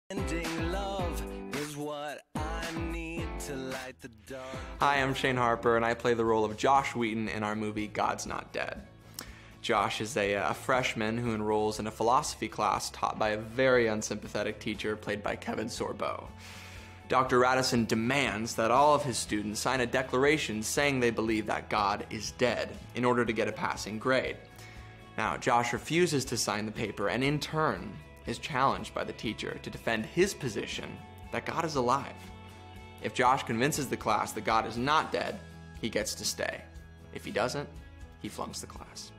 Ending love is what I need to light the dark. Hi, I'm Shane Harper, and I play the role of Josh Wheaton in our movie God's Not Dead. Josh is a freshman who enrolls in a philosophy class taught by a very unsympathetic teacher played by Kevin Sorbo. Dr. Radisson demands that all of his students sign a declaration saying they believe that God is dead in order to get a passing grade. Now, Josh refuses to sign the paper and in turn is challenged by the teacher to defend his position that God is alive. If Josh convinces the class that God is not dead, he gets to stay. If he doesn't, he flunks the class.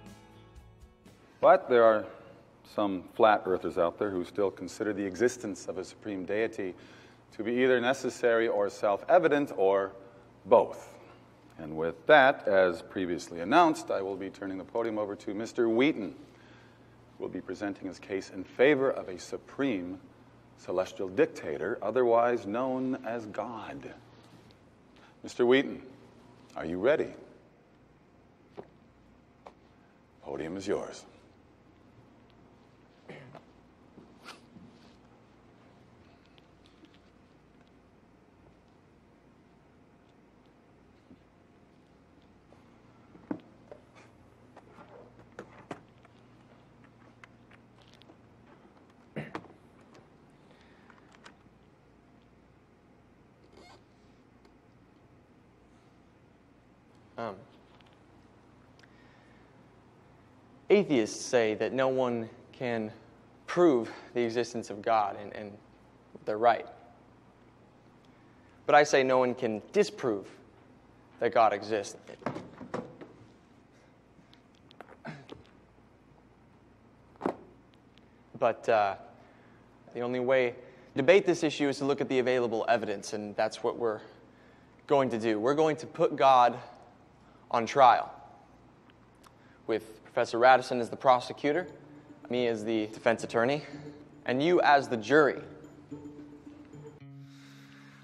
But there are some flat earthers out there who still consider the existence of a supreme deity to be either necessary or self-evident or both. And with that, as previously announced, I will be turning the podium over to Mr. Wheaton, who will be presenting his case in favor of a supreme celestial dictator, otherwise known as God. Mr. Wheaton, are you ready? Podium is yours. Atheists say that no one can prove the existence of God, and they're right. But I say no one can disprove that God exists. But the only way to debate this issue is to look at the available evidence, and that's what we're going to do. We're going to put God on trial with Professor Radisson as the prosecutor, me as the defense attorney, and you as the jury.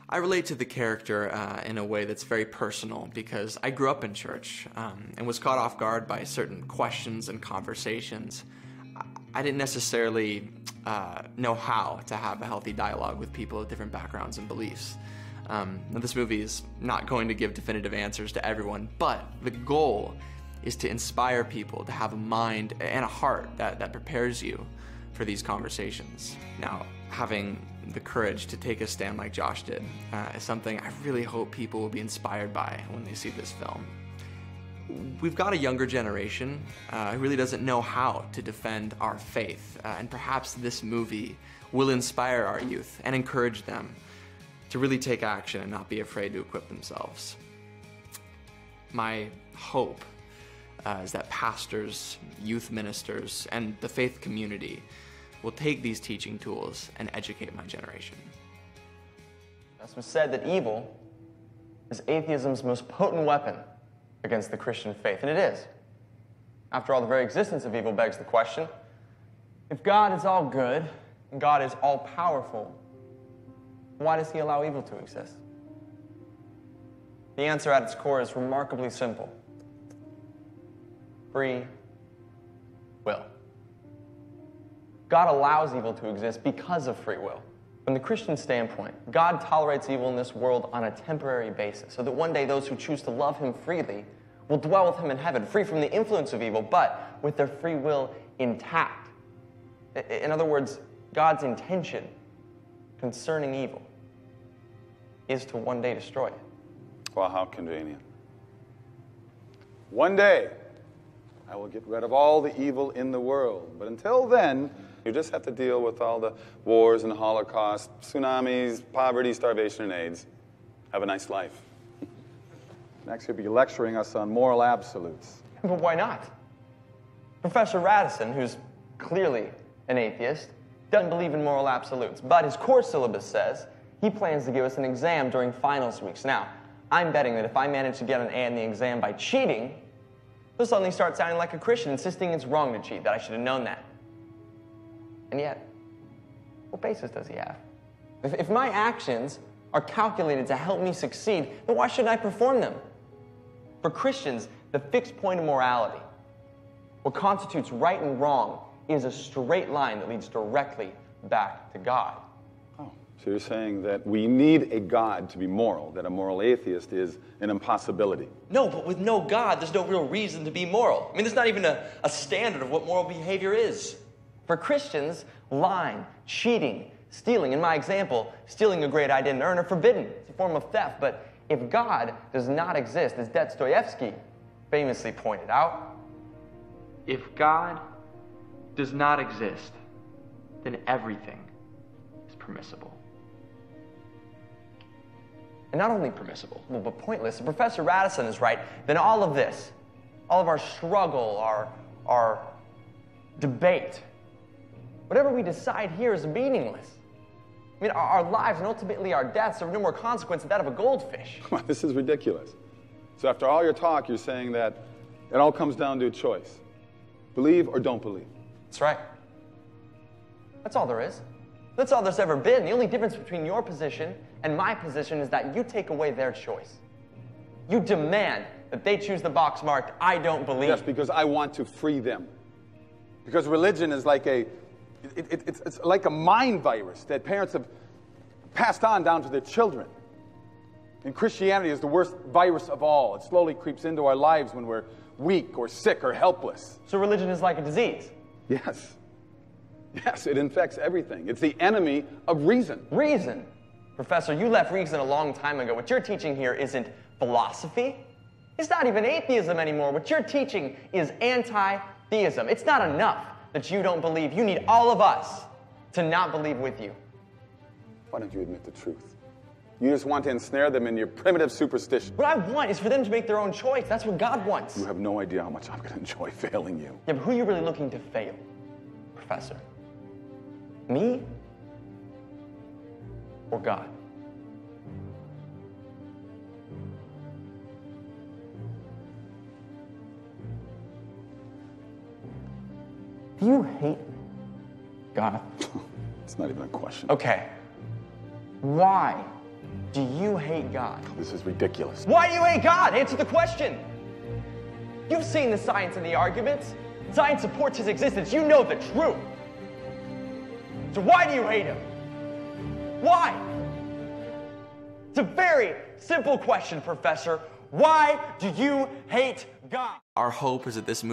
I relate to the character in a way that's very personal because I grew up in church and was caught off guard by certain questions and conversations. I didn't necessarily know how to have a healthy dialogue with people of different backgrounds and beliefs. Now, this movie is not going to give definitive answers to everyone, but the goal is to inspire people to have a mind and a heart that prepares you for these conversations. Now, having the courage to take a stand like Josh did is something I really hope people will be inspired by when they see this film. We've got a younger generation who really doesn't know how to defend our faith, and perhaps this movie will inspire our youth and encourage them to really take action and not be afraid to equip themselves. My hope is that pastors, youth ministers, and the faith community will take these teaching tools and educate my generation. It's been said that evil is atheism's most potent weapon against the Christian faith, and it is. After all, the very existence of evil begs the question, if God is all good and God is all powerful, why does he allow evil to exist? The answer at its core is remarkably simple. Free will. God allows evil to exist because of free will. From the Christian standpoint, God tolerates evil in this world on a temporary basis, so that one day those who choose to love him freely will dwell with him in heaven, free from the influence of evil, but with their free will intact. In other words, God's intention concerning evil is to one day destroy it. Well, how convenient. One day, I will get rid of all the evil in the world. But until then, you just have to deal with all the wars and Holocaust, tsunamis, poverty, starvation, and AIDS. Have a nice life. Next, you'll be lecturing us on moral absolutes. But why not? Professor Radisson, who's clearly an atheist, doesn't believe in moral absolutes. But his course syllabus says he plans to give us an exam during finals weeks. Now, I'm betting that if I manage to get an A in the exam by cheating, he'll suddenly start sounding like a Christian, insisting it's wrong to cheat, that I should have known that. And yet, what basis does he have? If my actions are calculated to help me succeed, then why shouldn't I perform them? For Christians, the fixed point of morality, what constitutes right and wrong, is a straight line that leads directly back to God. So you're saying that we need a God to be moral, that a moral atheist is an impossibility. No, but with no God, there's no real reason to be moral. I mean, there's not even a standard of what moral behavior is. For Christians, lying, cheating, stealing, in my example, stealing a grade I didn't earn are forbidden. It's a form of theft. But if God does not exist, as Dostoevsky famously pointed out, If God does not exist, then everything is permissible. and not only permissible, but pointless. If Professor Radisson is right, then all of this, all of our struggle, our debate, whatever we decide here is meaningless. I mean, our lives and ultimately our deaths are of no more consequence than that of a goldfish. This is ridiculous. So after all your talk, you're saying that it all comes down to a choice. Believe or don't believe. That's right. That's all there is. That's all there's ever been. The only difference between your position and my position is that you take away their choice. You demand that they choose the box marked, I don't believe. Yes, because I want to free them. Because religion is like it's like a mind virus that parents have passed on down to their children. And Christianity is the worst virus of all. It slowly creeps into our lives when we're weak or sick or helpless. So religion is like a disease. Yes. Yes, it infects everything. It's the enemy of reason. Reason. Professor, you left reason a long time ago. What you're teaching here isn't philosophy. It's not even atheism anymore. What you're teaching is anti-theism. It's not enough that you don't believe. You need all of us to not believe with you. Why don't you admit the truth? You just want to ensnare them in your primitive superstition. What I want is for them to make their own choice. That's what God wants. You have no idea how much I'm going to enjoy failing you. Yeah, but who are you really looking to fail, Professor? Me or God? Do you hate God? It's not even a question. Okay. Why do you hate God? This is ridiculous. Why do you hate God? Answer the question. You've seen the science and the arguments. Science supports his existence. You know the truth. So why do you hate him? Why? It's a very simple question, Professor. Why do you hate God? Our hope is that this movie